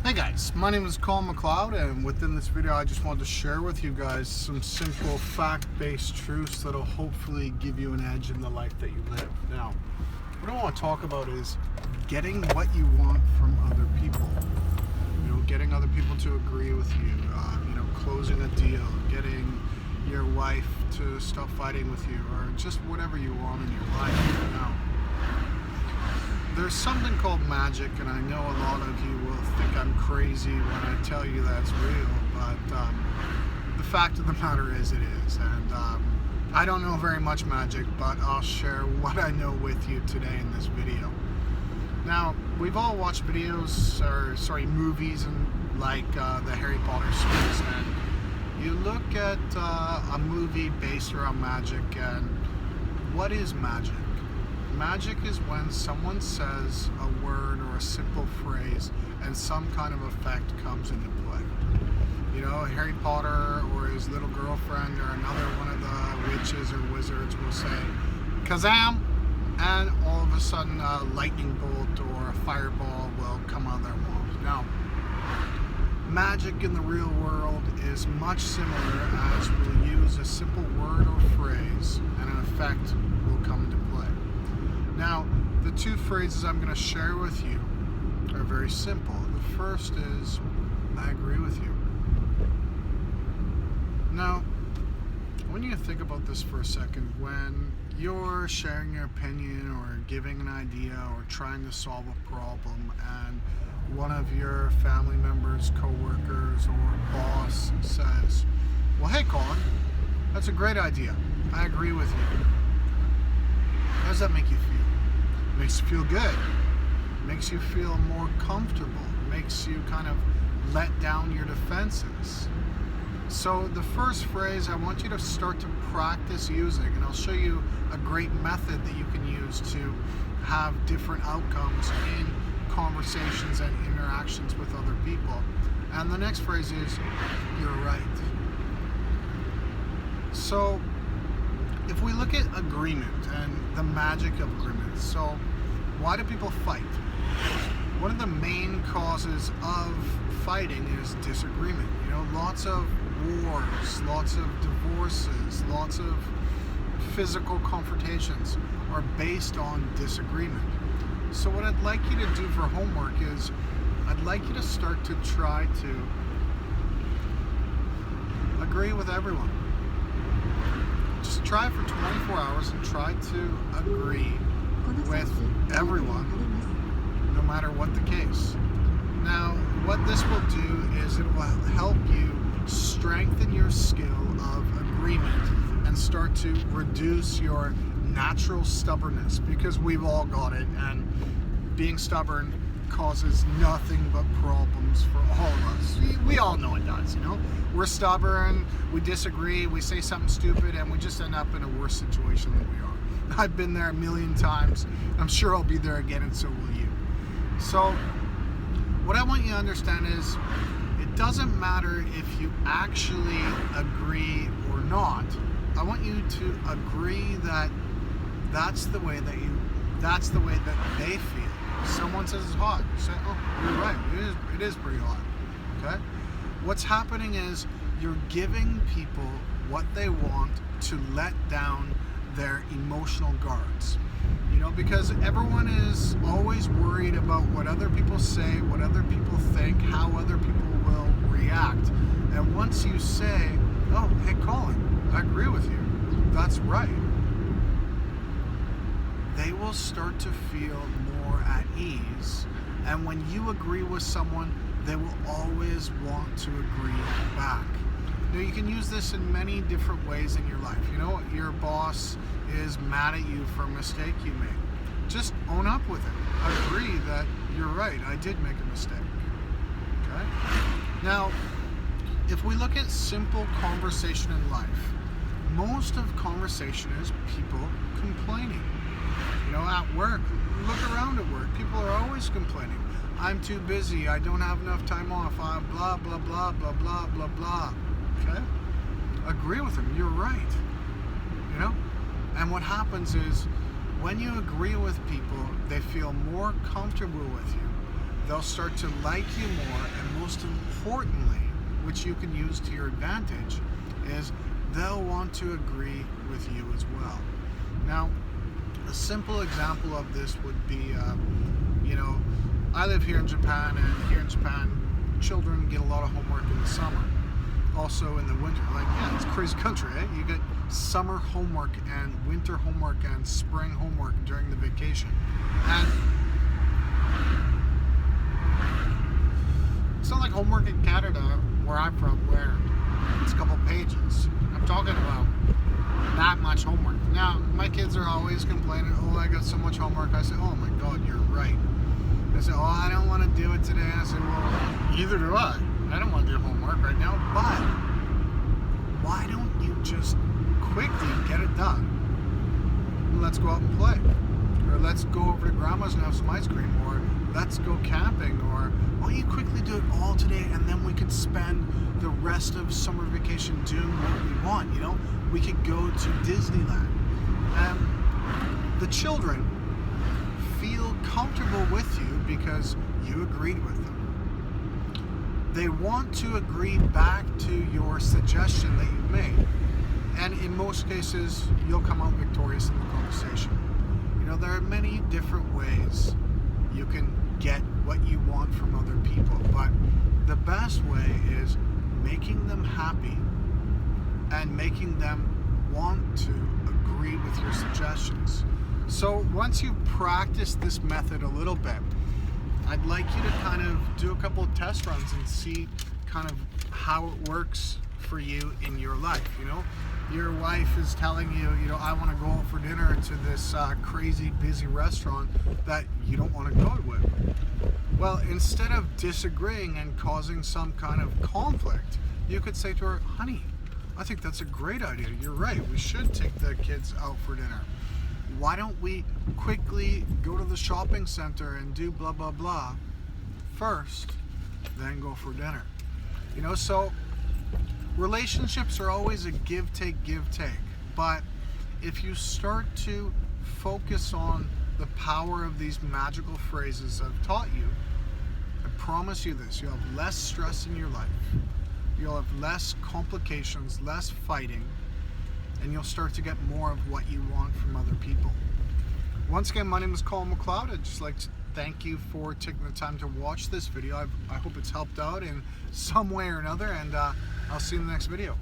Hey guys, my name is Colin McLeod, and within this video I just wanted to share with you guys some simple fact-based truths that'll hopefully give you an edge in the life that you live. Now, what I want to talk about is getting what you want from other people. Getting other people to agree with you, closing a deal, getting your wife to stop fighting with you, or just whatever you want in your life. Now, there's something called magic, and I know a lot of you will think I'm crazy when I tell you that's real, but the fact of the matter is it is. And I don't know very much magic, but I'll share what I know with you today in this video. Now, we've all watched movies and like the Harry Potter series, and you look at a movie based around magic, and what is magic? Magic is when someone says a word or a simple phrase and some kind of effect comes into play. Harry Potter or his little girlfriend or another one of the witches or wizards will say, "Kazam!" and all of a sudden a lightning bolt or a fireball will come out of their wand. Now, magic in the real world is much similar, as we'll use a simple word or phrase and an effect will come into play. Now, the two phrases I'm going to share with you are very simple. The first is, "I agree with you." Now, when you think about this for a second, when you're sharing your opinion or giving an idea or trying to solve a problem, and one of your family members, co-workers, or boss says, "Well, hey Colin, that's a great idea. I agree with you." How does that make you feel? It makes you feel good. It makes you feel more comfortable. It makes you kind of let down your defenses. So the first phrase I want you to start to practice using, and I'll show you a great method that you can use to have different outcomes in conversations and interactions with other people. And the next phrase is, "You're right." So if we look at agreement and the magic of agreement, so why do people fight? One of the main causes of fighting is disagreement. Lots of wars, lots of divorces, lots of physical confrontations are based on disagreement. So what I'd like you to do for homework is I'd like you to start to try to agree with everyone. Just try it for 24 hours and try to agree with everyone, no matter what the case. Now, what this will do is it will help you strengthen your skill of agreement and start to reduce your natural stubbornness, because we've all got it, and being stubborn causes nothing but problems for all of us. We all know it does, We're stubborn, we disagree, we say something stupid, and we just end up in a worse situation than we are. I've been there a million times. I'm sure I'll be there again, and so will you. So what I want you to understand is it doesn't matter if you actually agree or not. I want you to agree that that's the way that they feel. If someone says it's hot, you say, "Oh, you're right, it is pretty hot." Okay? What's happening is you're giving people what they want to let down their emotional guards. Because everyone is always worried about what other people say, what other people think, how other people will react. And once you say, "Oh, hey Colin, I agree with you, that's right," they will start to feel more at ease. And when you agree with someone, they will always want to agree back. Now, you can use this in many different ways in your life. Your boss is mad at you for a mistake you made. Just own up with it. Agree that you're right, I did make a mistake. Okay? Now, if we look at simple conversation in life, most of conversation is people complaining. At work, look around at work, people are always complaining. "I'm too busy, I don't have enough time off, blah, blah, blah, blah, blah, blah, blah." Okay? Agree with them, you're right. And what happens is when you agree with people, they feel more comfortable with you. they'll start to like you more, and most importantly, which you can use to your advantage, is they'll want to agree with you as well. Now, a simple example of this would be, I live here in Japan, and here in Japan, children get a lot of homework in the summer. Also in the winter, it's a crazy country, eh? You get summer homework and winter homework and spring homework during the vacation. And it's not like homework in Canada, where I'm from, where it's a couple pages. I'm talking about that much homework. Now, my kids are always complaining, oh, I got so much homework. I say, oh my God, you're right. They say, oh, I don't want to do it today. I say, well, either do I. I don't want to do homework right now, but why don't you just quickly get it done? Let's go out and play. Or let's go over to grandma's and have some ice cream. Or let's go camping. Or why don't you quickly do it all today, and then we could spend the rest of summer vacation doing what we want, We could go to Disneyland. The children feel comfortable with you because you agreed with them. They want to agree back to your suggestion that you've made. And in most cases, you'll come out victorious in the conversation. There are many different ways you can get what you want from other people, but the best way is making them happy and making them want to agree with your suggestions. So once you practice this method a little bit, I'd like you to kind of do a couple of test runs and see kind of how it works for you in your life. Your wife is telling you, I want to go out for dinner to this crazy busy restaurant that you don't want to go with. Well, instead of disagreeing and causing some kind of conflict, you could say to her, honey, I think that's a great idea. You're right. We should take the kids out for dinner. Why don't we quickly go to the shopping center and do blah, blah, blah first, then go for dinner? So relationships are always a give, take. But if you start to focus on the power of these magical phrases I've taught you, I promise you this, you'll have less stress in your life. You'll have less complications, less fighting, and you'll start to get more of what you want from other people. Once again, my name is Colin McLeod. I'd just like to thank you for taking the time to watch this video. I hope it's helped out in some way or another, and I'll see you in the next video.